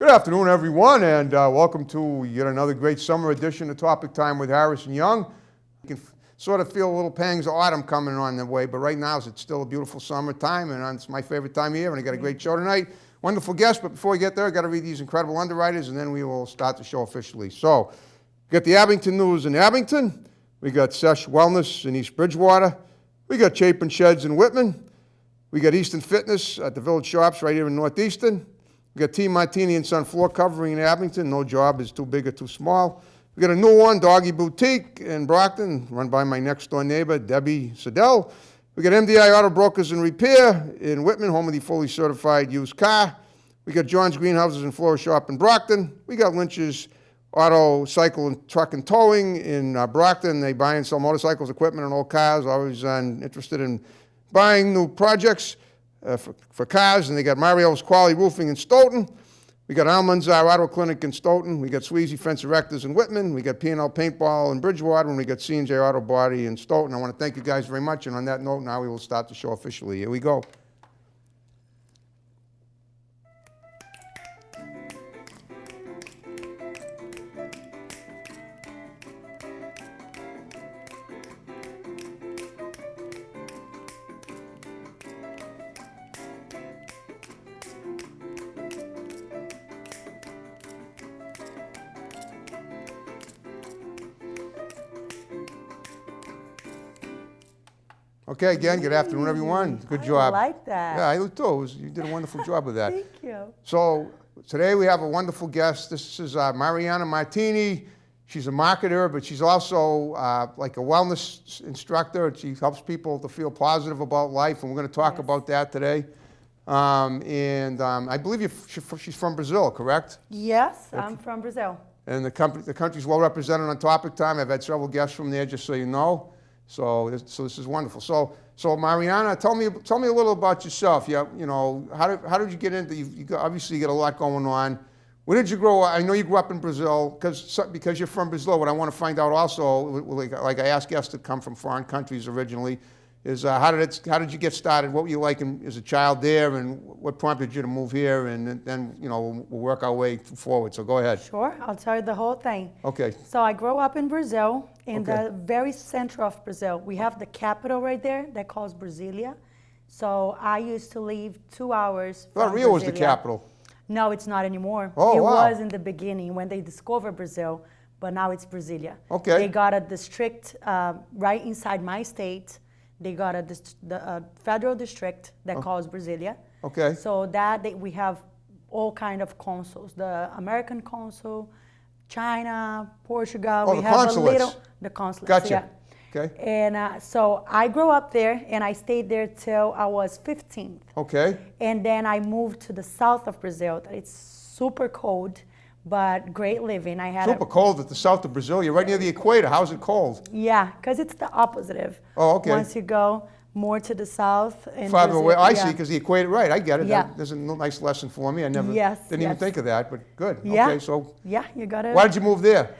Good afternoon, everyone, and welcome to yet another great summer edition of Topic Time with Harris and Young. You can sort of feel a little pangs of autumn coming on the way, but right now it's still a beautiful summertime, and it's my favorite time of year, and I got a great show tonight. Wonderful guest, but before we get there, I got to read these incredible underwriters, and then we will start the show officially. So, we got the Abington News in Abington. We got Sesh Wellness in East Bridgewater. We got Chapin Sheds in Whitman. We got Easton Fitness at the Village Shops right here in Northeastern. We got Team Martini and Son Floor Covering in Abington. No job is too big or too small. We got a new one, Doggy Boutique in Brockton, run by my next door neighbor, Debbie Siddell. We got MDI Auto Brokers and Repair in Whitman, home of the fully certified used car. We got John's Greenhouses and Floor Shop in Brockton. We got Lynch's Auto, Cycle, and Truck and Towing in Brockton. They buy and sell motorcycles, equipment, and old cars. Always interested in buying new projects for cars. And they got Mario's Quality Roofing in Stoughton. We got Alman's Auto Clinic in Stoughton. We got Sweezy Fence Erectors in Whitman. We got P&L Paintball in Bridgewater. And we got C&J Auto Body in Stoughton. I want to thank you guys very much. And on that note, now we will start the show officially. Here we go. Okay, again, good afternoon, everyone. Good job. I like that. Yeah, I do too. You did a wonderful job with that. Thank you. So today we have a wonderful guest. This is Mariana Martini. She's a marketer, but she's also like a wellness instructor. She helps people to feel positive about life, and we're going to talk about that today. I believe she's from Brazil, correct? Yes, I'm from Brazil. And the country's well represented on Topic Time. I've had several guests from there, just so you know. So this is wonderful. So Mariana, tell me a little about yourself. You know, how did you get into? Obviously you got a lot going on. When did you grow up? I know you grew up in Brazil because you're from Brazil. What I want to find out also, like I ask guests to come from foreign countries originally, is how did you get started? What were you like as a child there, and what prompted you to move here? And then we'll work our way forward. So go ahead. Sure, I'll tell you the whole thing. Okay. So I grew up in Brazil, in the very center of Brazil. We have the capital right there that calls Brasilia. So I used to leave 2 hours from Rio was the Brasilia. capital. No, it's not anymore. Oh, it wow. was in the beginning when they discovered Brazil, but now it's Brasilia. Okay. They got a district right inside my state. They got a federal district that calls Brasilia. Okay. So we have all kind of consuls. The American consul, China, Portugal. Oh, we the have consulates. The consulates. Gotcha. Yeah. Okay. And so I grew up there, and I stayed there till I was 15. Okay. And then I moved to the south of Brazil. It's super cold, but great living. I had Super cold at the south of Brazil. You're right near the equator. How's it cold? Yeah, because it's the opposite. Oh, okay. Once you go more to the south. In Farther Brazil, away. I yeah. see, because the equator, right, I get it. Yeah. There's a nice lesson for me. I never Yes, didn't even yes. think of that, but good. Yeah. Okay, so Yeah, you got it. why did you move there?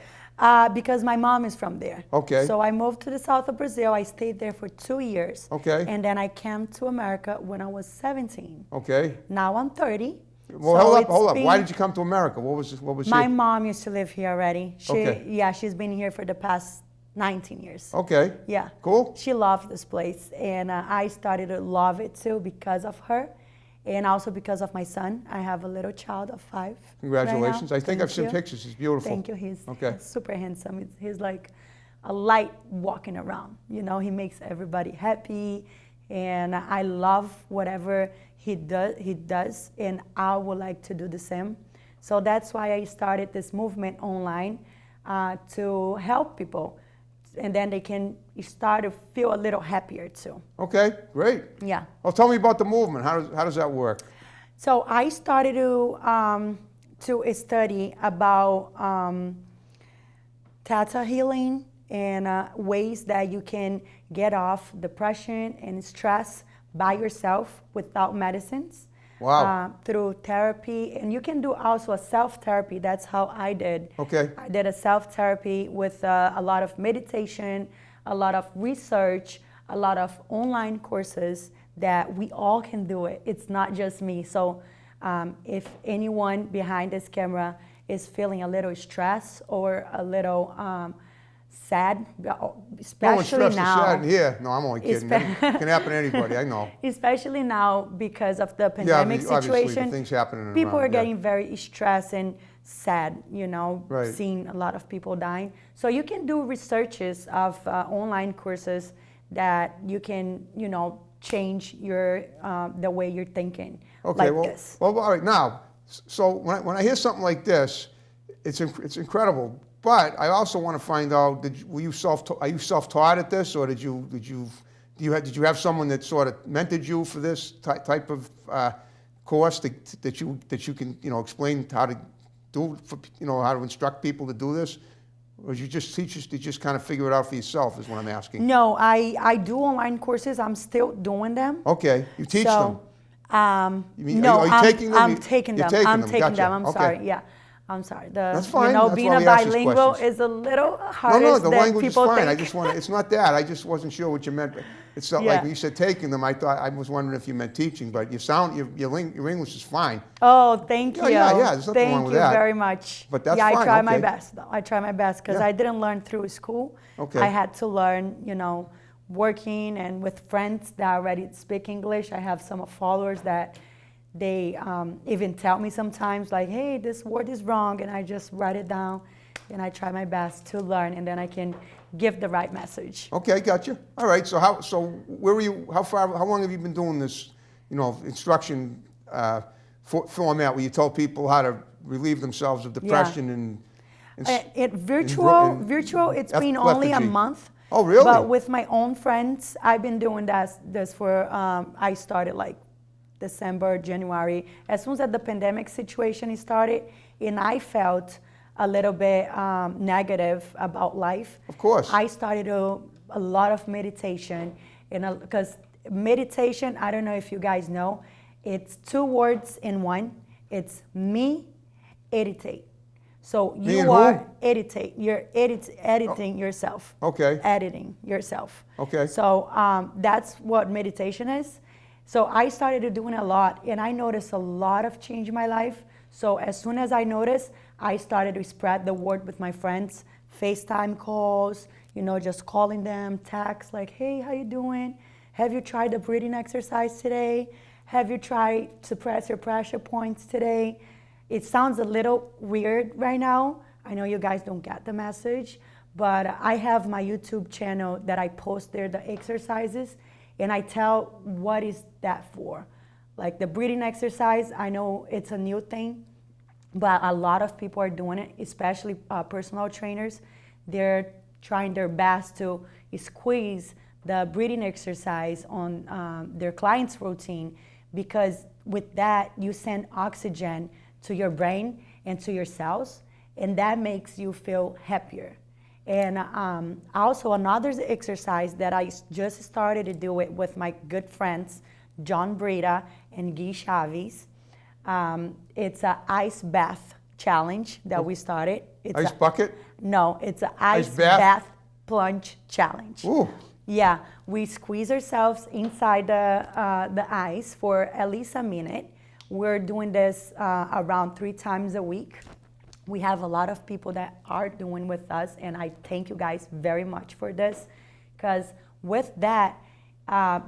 Because my mom is from there. Okay. So I moved to the south of Brazil. I stayed there for 2 years. Okay. And then I came to America when I was 17. Okay. Now I'm 30. Well, So hold up. it's Why been- did you come to America? What was My she? mom used to live here already. Okay. Yeah, she's been here for the past 19 years. Okay. Yeah. Cool. She loved this place, and I started to love it too because of her, and also because of my son. I have a little child of 5. Congratulations. Right now. I think I've seen Thank you. pictures. He's beautiful. Thank you. He's Okay. super handsome. He's like a light walking around. He makes everybody happy, and I love whatever he does, and I would like to do the same. So that's why I started this movement online to help people, and then they can start to feel a little happier too. Okay, great. Yeah. Well, tell me about the movement. How does that work? So I started to study about theta healing and ways that you can get off depression and stress by yourself without medicines. Wow. Through therapy. And you can do also a self-therapy. That's how I did. Okay. I did a self-therapy with a lot of meditation, a lot of research, a lot of online courses that we all can do it. It's not just me. So If anyone behind this camera is feeling a little stress or a little sad, No one's especially stressed or now. sad in here. No, I'm only kidding. It can happen to anybody, I know. Especially now because of the pandemic Obviously, situation, the things happening people around, are getting very stressed and sad, Right. seeing a lot of people dying. So you can do researches of online courses that you can, change your the way you're thinking. Okay, like this. well, all right. Now, so when I hear something like this, it's incredible. But I also want to find out: are you self-taught at this, or did you have someone that sort of mentored you for this type of course that you can explain how to do how to instruct people to do this, or did you just kind of figure it out for yourself? Is what I'm asking. No, I do online courses. I'm still doing them. Okay, you teach them. You mean, No, are you taking them? I'm taking them. I'm taking Gotcha. them. I'm Okay. sorry. Yeah, I'm sorry. That's fine. That's Being why a we ask these bilingual questions. is a little No, harder the than language is people fine. think. I just want it's not that. I just wasn't sure what you meant. It's not like Yeah. when you said taking them, I was wondering if you meant teaching, but your English is fine. Oh, thank you. Yeah, there's nothing thank wrong with you that. very much. But that's yeah, I fine, try my okay. best though. I try my best because Yeah. I didn't learn through school. Okay. I had to learn, working and with friends that already speak English. I have some followers that they even tell me sometimes like, hey, this word is wrong, and I just write it down and I try my best to learn, and then I can give the right message. Okay, gotcha. All right. So where were you? How long have you been doing this? Instruction format where you tell people how to relieve themselves of depression and Virtual, it's been only a lethargy. month. Oh, really? But with my own friends, I've been doing this for, I started like December, January. As soon as the pandemic situation started, and I felt a little bit negative about life. Of course. I started a lot of meditation, because meditation, I don't know if you guys know, it's 2 words in one. It's me, meditate. So Me and you are who? editing. You're editing yourself. Okay. Editing yourself. Okay. So that's what meditation is. So I started doing a lot, and I noticed a lot of change in my life. So as soon as I noticed, I started to spread the word with my friends, FaceTime calls, just calling them, text like, hey, how you doing? Have you tried the breathing exercise today? Have you tried to press your pressure points today? It sounds a little weird right now. I know you guys don't get the message, but I have my YouTube channel that I post there, the exercises, and I tell what is that for. Like the breathing exercise, I know it's a new thing, but a lot of people are doing it, especially personal trainers. They're trying their best to squeeze the breathing exercise on their clients' routine, because with that, you send oxygen to your brain and to your cells, and that makes you feel happier. And also another exercise that I just started to do it with my good friends, John Brita and Guy Chaves. It's an ice bath challenge that we started. It's Ice bucket? No, it's an ice bath? bath plunge challenge. Ooh. Yeah, we squeeze ourselves inside the ice for at least a minute. We're doing this around 3 times a week. We have a lot of people that are doing with us, and I thank you guys very much for this, because with that,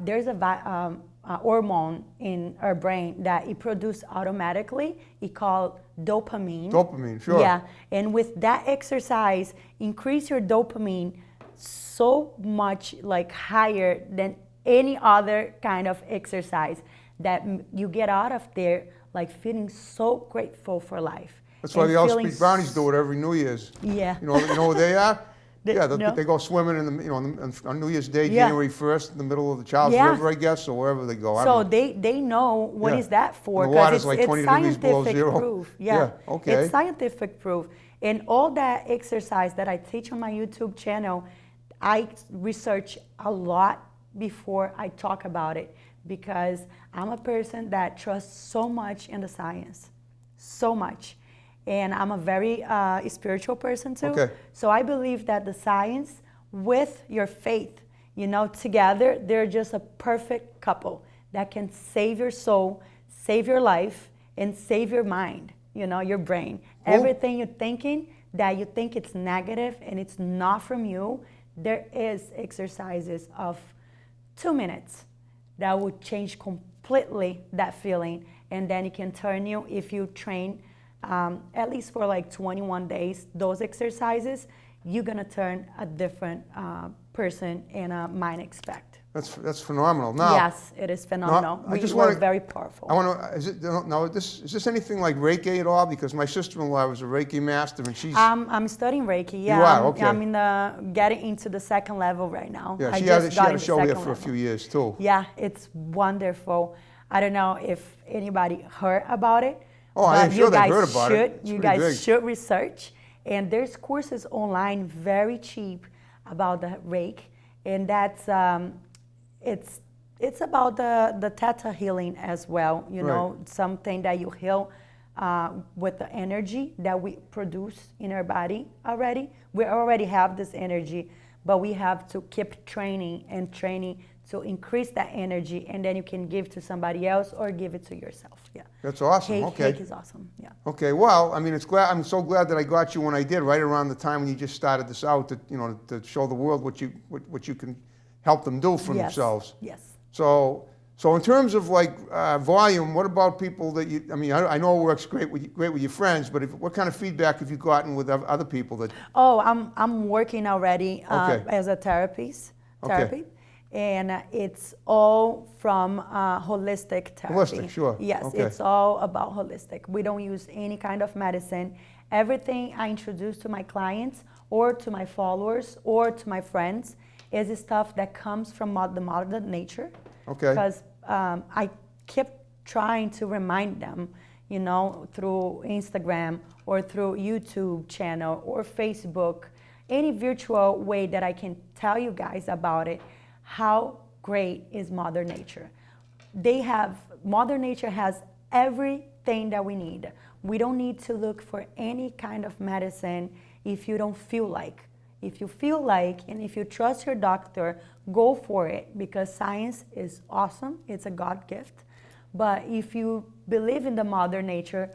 there's a hormone in our brain that it produces automatically. It's called dopamine. Dopamine, sure. Yeah, and with that exercise, increase your dopamine so much like higher than any other kind of exercise, that you get out of there like feeling so grateful for life. That's why and the Elspeth feeling Brownies do it every New Year's. Yeah. You know where they are? Yeah, No. they go swimming on New Year's Day, Yeah. January 1st, in the middle of the Charles Yeah. River, I guess, or wherever they go. I So don't know. they know what Yeah. is that for, And the water's because like it's 20 degrees below scientific zero. proof. Yeah, okay. It's scientific proof. And all that exercise that I teach on my YouTube channel, I research a lot before I talk about it, because I'm a person that trusts so much in the science, so much. And I'm a very spiritual person too. Okay. So I believe that the science with your faith, together, they're just a perfect couple that can save your soul, save your life, and save your mind, your brain. Cool. Everything you're thinking that you think it's negative and it's not from you, there is exercises of 2 minutes that will change completely that feeling, and then it can turn you, if you train at least for like 21 days, those exercises, you're gonna turn a different person and a mind expect. That's phenomenal. Now, Yes, it is phenomenal. I just We're wanna- very powerful. I want to. Is this anything like Reiki at all? Because my sister-in-law was a Reiki master, and she's I'm studying Reiki. Yeah, You are? Okay. I'm in getting into the second level right now. yeah. I She just got had a into show here second for a level. few years too. Yeah, it's wonderful. I don't know if anybody heard about it. Oh, I am but sure you they've guys heard about it. should, It's You pretty guys big. should research. And there's courses online, very cheap, about the Reiki, and that's it's about the theta healing as well. Something that you heal with the energy that we produce in our body already. We already have this energy, but we have to keep training and training to increase that energy, and then you can give to somebody else or give it to yourself. Yeah. That's awesome. Cake, Okay. cake is awesome. Yeah. Okay. Well, I mean, I'm so glad that I got you when I did, right around the time when you just started this out, to show the world what you can help them do for Yes. themselves. Yes. So in terms of like volume, what about people that you? I mean, I know it works great with your friends, but what kind of feedback have you gotten with other people that? Oh, I'm working already Okay. as a therapist. Okay. And it's all from holistic therapy. Holistic, sure. Yes, Okay. it's all about holistic. We don't use any kind of medicine. Everything I introduce to my clients or to my followers or to my friends is stuff that comes from the mother nature. Okay. Because I kept trying to remind them, through Instagram or through YouTube channel or Facebook, any virtual way that I can tell you guys about it, how great is Mother Nature. Mother Nature has everything that we need. We don't need to look for any kind of medicine if you don't feel like. If you feel like, and if you trust your doctor, go for it, because science is awesome. It's a God gift. But if you believe in the Mother Nature,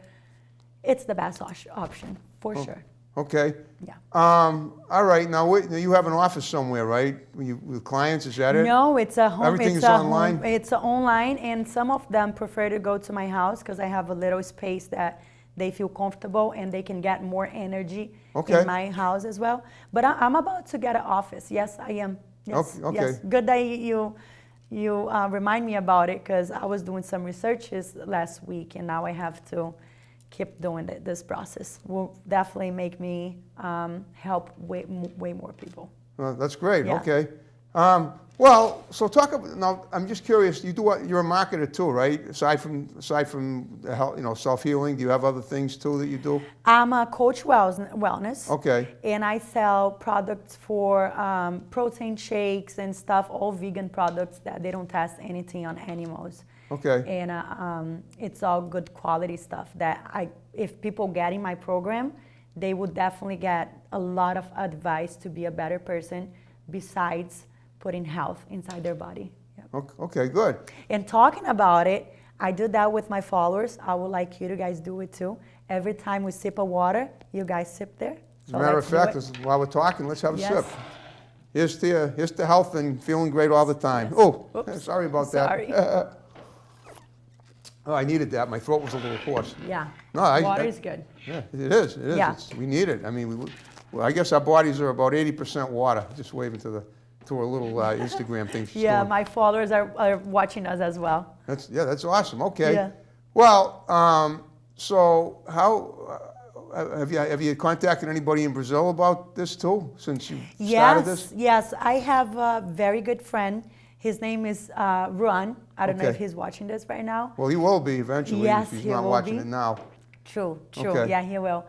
it's the best option, for sure. Okay. Yeah. All right. Now you have an office somewhere, right? With clients, is that it? No, it's a home. Everything's it's a online? Home, it's online, and some of them prefer to go to my house because I have a little space that they feel comfortable and they can get more energy Okay. in my house as well. But I'm about to get an office. Yes, I am. Yes, Okay. yes. Good that you remind me about it, because I was doing some researches last week, and now I have to keep doing this process. Will definitely make me help way more people. Well, that's great. Yeah. Okay. Well, so talk about now. I'm just curious. You're a marketer too, right? Aside from the health, self-healing, do you have other things too that you do? I'm a coach wellness. Okay. And I sell products for protein shakes and stuff, all vegan products that they don't test anything on animals. Okay. And it's all good quality stuff that if people get in my program, they would definitely get a lot of advice to be a better person, besides putting health inside their body. Yep. Okay. Good. And talking about it, I do that with my followers. I would like you guys do it too. Every time we sip a water, you guys sip there. As a matter of fact, while we're talking, let's have a sip. Here's to health and feeling great all the time. Yes. Oh, Oops. sorry about Sorry. that. Oh, I needed that. My throat was a little hoarse. Yeah. No, Water is good. Yeah, it is. It is. Yeah. We need it. I mean, I guess our bodies are about 80% water. Just waving to a little Instagram thing. she's Yeah, doing. my followers are watching us as well. That's awesome. Okay. Yeah. Well, so how have you contacted anybody in Brazil about this too since you started this? Yes, I have a very good friend. His name is Ruan. I don't know if Okay. he's watching this right now. Well, he will be eventually Yes, if he's he not will watching be. it now. True. Okay. Yeah, he will.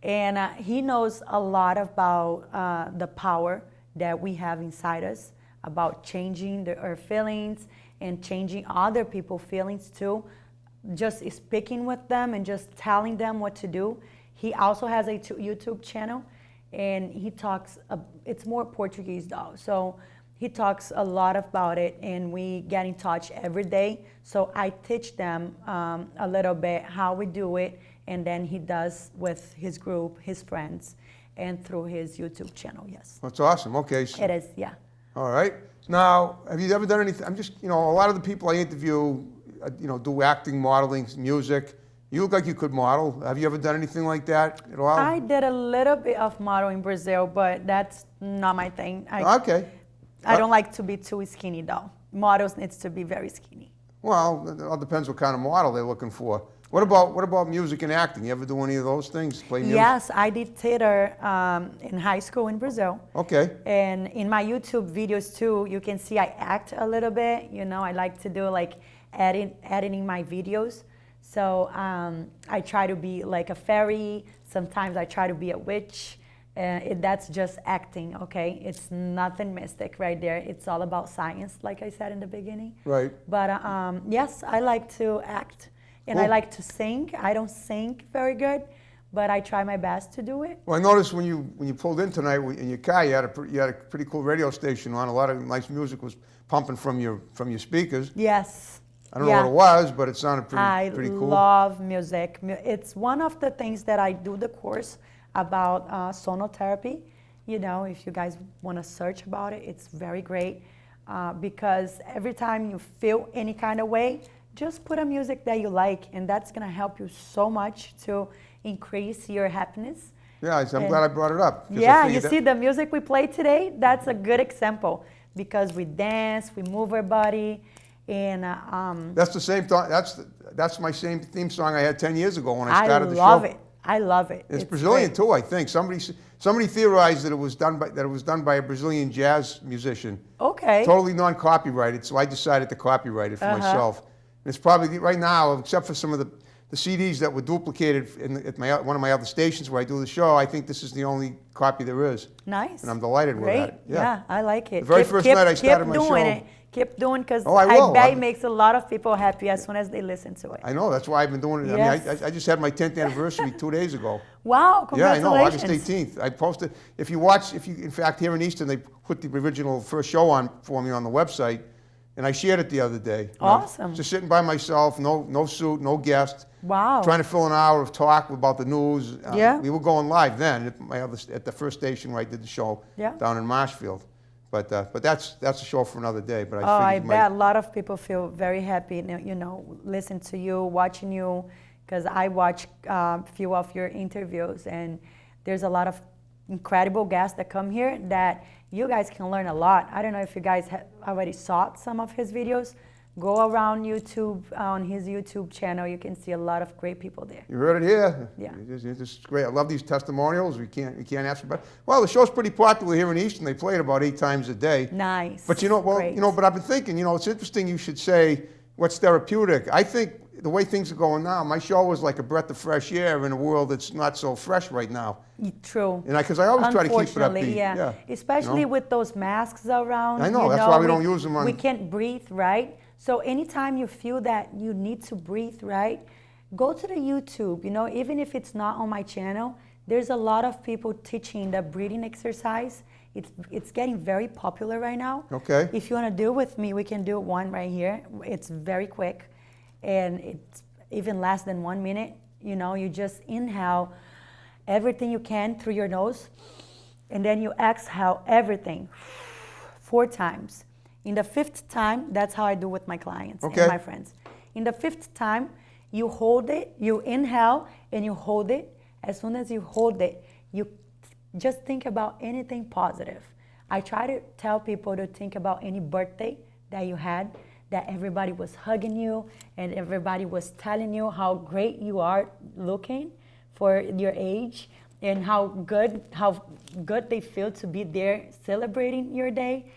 And he knows a lot about the power that we have inside us, about changing our feelings and changing other people's feelings too. Just speaking with them and just telling them what to do. He also has a YouTube channel, and he talks, it's more Portuguese though. So he talks a lot about it, and we get in touch every day. So I teach them a little bit how we do it, and then he does with his group, his friends, and through his YouTube channel. Yes, That's awesome. Okay. it is. Yeah. All right. Now, have you ever done anything? I'm just, a lot of the people I interview, do acting, modeling, music. You look like you could model. Have you ever done anything like that at all? I did a little bit of model in Brazil, but that's not my thing. Okay. I don't like to be too skinny though. Models needs to be very skinny. Well, it all depends what kind of model they're looking for. What about music and acting? You ever do any of those things? Play music? Yes, I did theater in high school in Brazil. Okay. And in my YouTube videos too, you can see I act a little bit. I like to do like editing my videos. So I try to be like a fairy. Sometimes I try to be a witch. That's just acting, okay? It's nothing mystic right there. It's all about science, like I said in the beginning. Right. But yes, I like to act, and I like to sing. I don't sing very good, but I try my best to do it. Well, I noticed when you pulled in tonight in your car, you had a pretty cool radio station on. A lot of nice music was pumping from your speakers. Yes. I don't know what it was, but it sounded pretty cool. I love music. It's one of the things that I do the course about sonotherapy. If you guys want to search about it, it's very great because every time you feel any kind of way, just put a music that you like, and that's going to help you so much to increase your happiness. Yeah, I'm glad I brought it up. Yeah, you see the music we played today? That's a good example because we dance, we move our body, and that's the same thought. That's my same theme song I had 10 years ago when I started the show. I love it. It's Brazilian great. too, I think. Somebody theorized that it was done by a Brazilian jazz musician. Okay. Totally non-copyrighted, so I decided to copyright it for myself. And it's probably right now, except for some of the CDs that were duplicated at one of my other stations where I do the show, I think this is the only copy there is. Nice. And I'm delighted with that. Yeah, I like it. The very first night I started my show. Keep doing because I bet it makes a lot of people happy as soon as they listen to it. I know, that's why I've been doing it. Yes. I mean, I just had my 10th anniversary 2 days ago. Wow, congratulations. Yeah, I know, August 18th. I posted, in fact, here in Easton, they put the original first show on for me on the website, and I shared it the other day. Awesome. Just sitting by myself, no suit, no guest. Wow. Trying to fill an hour of talk about the news. Yeah. We were going live then at the first station where I did the show down in Marshfield. But that's a show for another day. But I bet a lot of people feel very happy, listen to you, watching you, because I watch a few of your interviews, and there's a lot of incredible guests that come here that you guys can learn a lot. I don't know if you guys have already saw some of his videos. Go around YouTube, on his YouTube channel. You can see a lot of great people there. You heard it here. Yeah. It's great. I love these testimonials. We can't ask for better. Well, the show's pretty popular here in Easton. They play it about 8 times a day. Nice. But Great. but I've been thinking, it's interesting you should say what's therapeutic. I think the way things are going now, my show was like a breath of fresh air in a world that's not so fresh right now. True. And because I always try to keep it upbeat. Yeah. Especially with those masks around. I know, that's why we don't use them on. We can't breathe, right? So anytime you feel that you need to breathe, right, go to the YouTube. Even if it's not on my channel, there's a lot of people teaching the breathing exercise. It's getting very popular right now. Okay. If you want to do it with me, we can do one right here. It's very quick, and it's even less than 1 minute. You just inhale everything you can through your nose, and then you exhale everything 4 times. In the 5th time, that's how I do with my clients and my friends. In the 5th time, you hold it, you inhale, and you hold it. As soon as you hold it, you just think about anything positive. I try to tell people to think about any birthday that you had, that everybody was hugging you, and everybody was telling you how great you are looking for your age, and how good they feel to be there celebrating your day.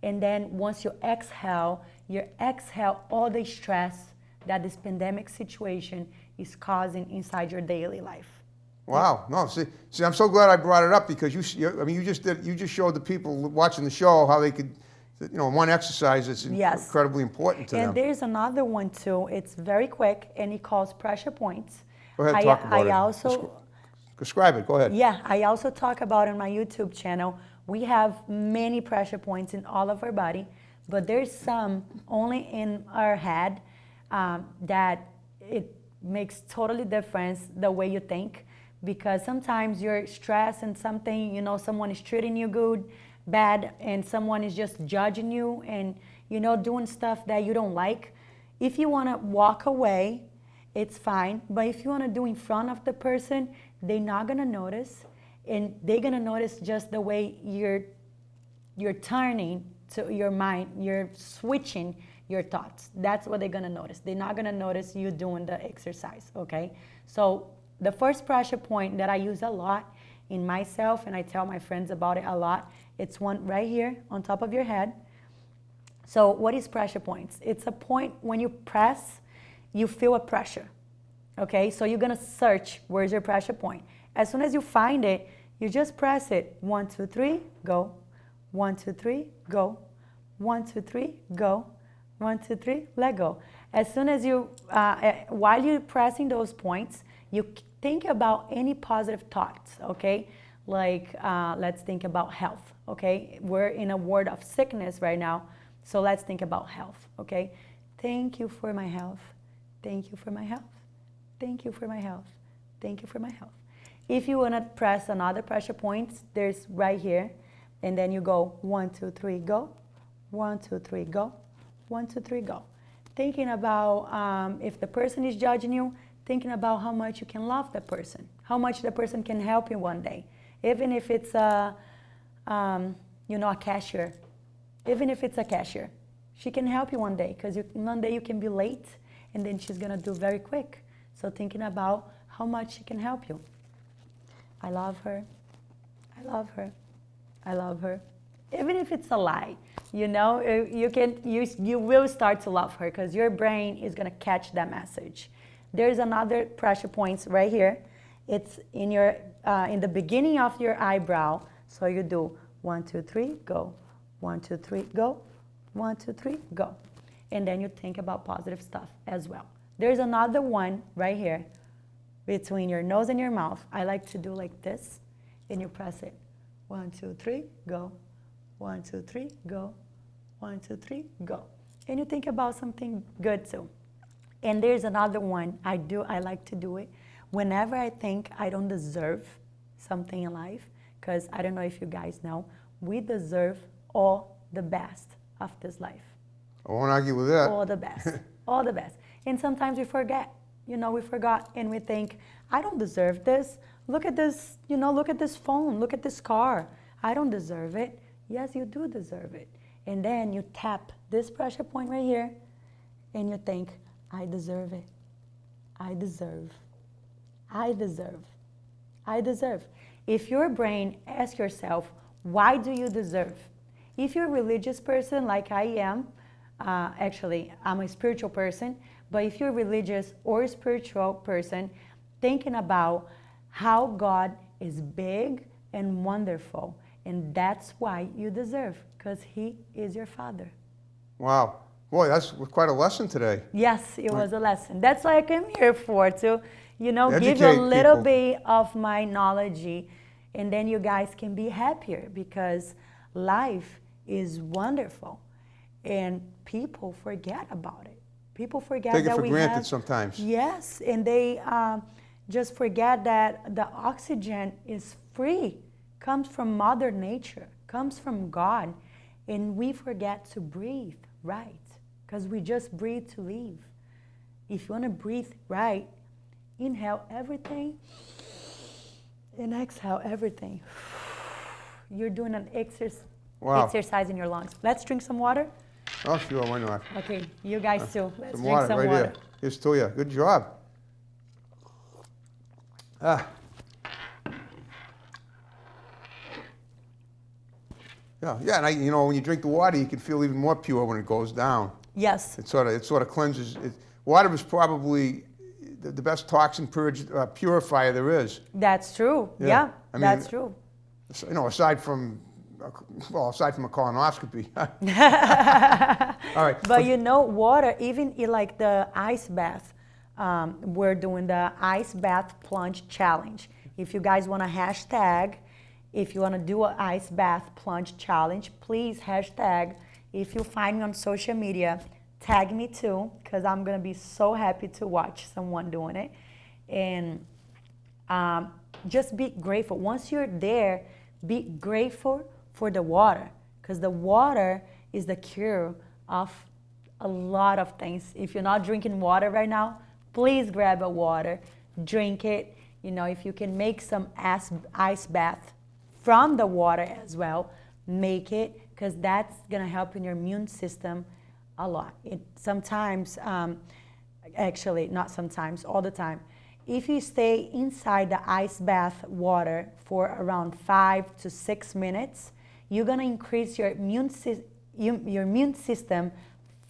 And then once you exhale all the stress that this pandemic situation is causing inside your daily life. Wow. No, see, I'm so glad I brought it up because you just showed the people watching the show how they could, one exercise that's incredibly important to them. And there's another one too. It's very quick, and it calls pressure points. Go ahead, talk about it. I also describe it. Go ahead. Yeah, I also talk about on my YouTube channel We have many pressure points in all of our body, but there's some only in our head that it makes totally difference the way you think, because sometimes you're stressed and something, someone is treating you bad, and someone is just judging you and, doing stuff that you don't like. If you want to walk away, it's fine. But if you want to do in front of the person, they're not going to notice. And they're going to notice just the way you're turning to your mind, you're switching your thoughts. That's what they're going to notice. They're not going to notice you doing the exercise, okay? So the first pressure point that I use a lot in myself, and I tell my friends about it a lot, it's one right here on top of your head. So what is pressure points? It's a point when you press, you feel a pressure, okay? So you're gonna search, where's your pressure point? As soon as you find it, you just press it. 1, 2, 3, go. 1, 2, 3, go. 1, 2, 3, go. 1, 2, 3, let go. As soon as you, while you're pressing those points, you think about any positive thoughts, okay? Like, let's think about health, okay? We're in a world of sickness right now, so let's think about health, okay? Thank you for my health. Thank you for my health. Thank you for my health. Thank you for my health. If you want to press another pressure points, there's right here, and then you go 1, 2, 3, go. 1, 2, 3, go. 1, 2, 3, go. Thinking about if the person is judging you, thinking about how much you can love the person, how much the person can help you one day, even if it's a cashier. Even if it's a cashier, she can help you one day, because one day you can be late, and then she's gonna do very quick. So thinking about how much she can help you. I love her. I love her. I love her. Even if it's a lie, you will start to love her, because your brain is gonna catch that message. There's another pressure points right here. It's in your in the beginning of your eyebrow. So you do 1, 2, 3, go. 1, 2, 3, go. 1, 2, 3, go. And then you think about positive stuff as well. There's another one right here between your nose and your mouth. I like to do like this, and you press it. 1, 2, 3, go. 1, 2, 3, go. 1, 2, 3, go. And you think about something good too. And there's another one I like to do it whenever I think I don't deserve something in life, because I don't know if you guys know, we deserve all the best of this life. I won't argue with that. All the best. All the best. And sometimes we forget. We forgot, and we think, I don't deserve this. Look at this, look at this phone. Look at this car. I don't deserve it. Yes, you do deserve it. And then you tap this pressure point right here, and you think, I deserve it. I deserve. I deserve. I deserve. If your brain asks yourself, why do you deserve? If you're a religious person like I am, actually, I'm a spiritual person, but if you're a religious or a spiritual person, thinking about how God is big and wonderful, and that's why you deserve, because He is your Father. Wow. Boy, that's quite a lesson today. Yes, it was a lesson. That's why I came here for, to, give you a Educate little people. bit of my knowledge, and then you guys can be happier, because life is wonderful, and people forget about it. People forget Take it that for we granted have, sometimes. Yes, and they just forget that the oxygen is free, comes from Mother Nature, comes from God, and we forget to breathe right, because we just breathe to live. If you want to breathe right, inhale everything and exhale everything. You're doing an exercise in your lungs. Let's drink some water. Oh, sure, why not? Okay, you guys too. Let's Some drink water some right water. here. Here's to you. Good job. Ah. Yeah, and when you drink the water, you can feel even more pure when it goes down. Yes. It sort of cleanses. Water is probably the best toxin purifier there is. That's true. Yeah, I mean, that's true. Aside from a colonoscopy. All right. But water, even in like the ice bath, we're doing the ice bath plunge challenge. If you guys want to hashtag if you want to do an ice bath plunge challenge, please hashtag, if you find me on social media, tag me too, because I'm going to be so happy to watch someone doing it. And just be grateful. Once you're there, be grateful for the water, because the water is the cure of a lot of things. If you're not drinking water right now, please grab a water, drink it. You know, if you can make some ice bath from the water as well, make it, because that's gonna help in your immune system a lot. Sometimes, actually not sometimes, all the time, if you stay inside the ice bath water for around 5 to 6 minutes, you're gonna increase your immune system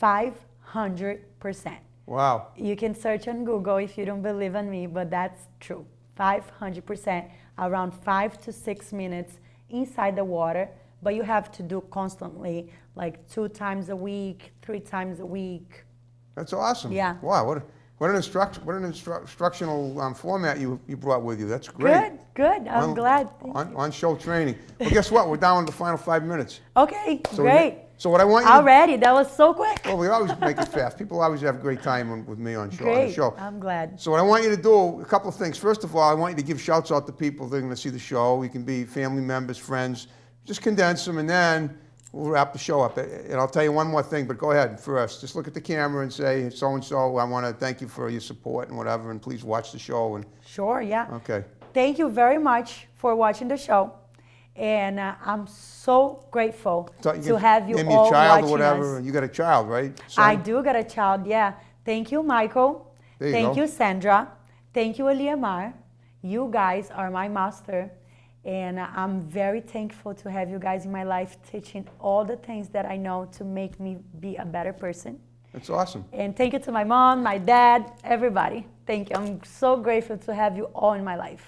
500%. Wow. You can search on Google if you don't believe in me, but that's true. 500%, around 5 to 6 minutes inside the water, but you have to do constantly, like 2 times a week, 3 times a week. That's awesome. Yeah. Wow, what an instructional format you brought with you. That's great. Good. I'm glad. On-show training. Well, guess what? We're down to the final 5 minutes. Okay, So great. So what I want you Already, that was so quick. Well, we always make it fast. People always have a great time with me on the Great, show. I'm glad. So what I want you to do, a couple of things. First of all, I want you to give shouts out to people that are going to see the show. You can be family members, friends. Just condense them, and then we'll wrap the show up. And I'll tell you one more thing, but go ahead first. Just look at the camera and say, so-and-so, I want to thank you for your support and whatever, and please watch the show. And Sure, yeah. Okay. Thank you very much for watching the show. And I'm so grateful to have you name all your child watching or whatever. us. You got a child, right? Son? I do got a child, yeah. Thank you, Michael. There you Thank go. you, Sandra. Thank you, Eliamar. You guys are my master. And I'm very thankful to have you guys in my life teaching all the things that I know to make me be a better person. That's awesome. And thank you to my mom, my dad, everybody. Thank you. I'm so grateful to have you all in my life.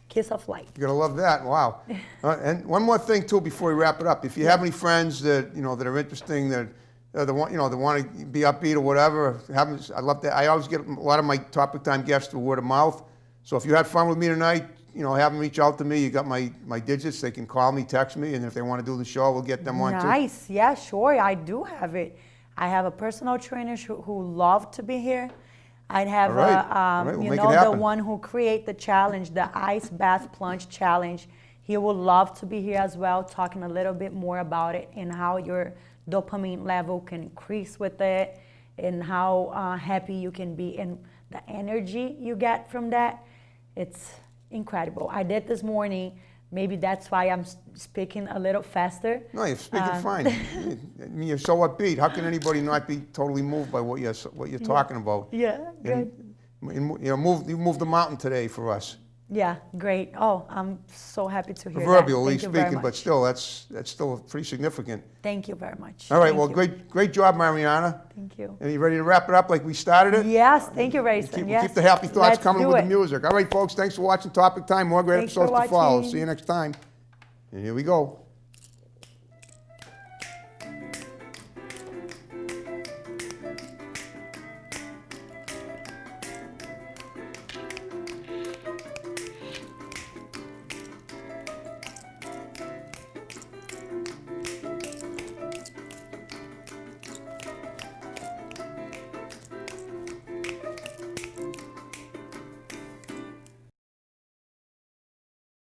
Kiss of light. You're gonna love that. Wow. And one more thing too before we wrap it up. If you have any friends that that are interesting, that want to be upbeat or whatever, I love that. I always get a lot of my topic time guests through word of mouth. So if you had fun with me tonight, have them reach out to me. You got my digits. They can call me, text me, and if they want to do the show, we'll get them on too. Nice. Yeah, sure. I do have it. I have a personal trainer who love to be here. I'd have All right. We'll make it the happen. one who create the challenge, the ice bath plunge challenge. He would love to be here as well, talking a little bit more about it and how your dopamine level can increase with it, and how happy you can be, and the energy you get from that. It's incredible. I did this morning. Maybe that's why I'm speaking a little faster. No, you're speaking fine. You're so upbeat. How can anybody not be totally moved by what you're talking about? Yeah, good. And, you moved the mountain today for us. Yeah, great. Oh, I'm so happy to hear Proverbially that. Thank you very speaking, but much. still, that's still pretty significant. Thank you very much. All right, Thank well, you. great job, Mariana. Thank you. And you ready to wrap it up like we started it? Yes, thank you, Rayson. We'll keep the happy thoughts Let's coming do with it. the music. All right, folks, thanks for watching Topic Time. More great Thanks for episodes to follow. watching. See you next time. And here we go.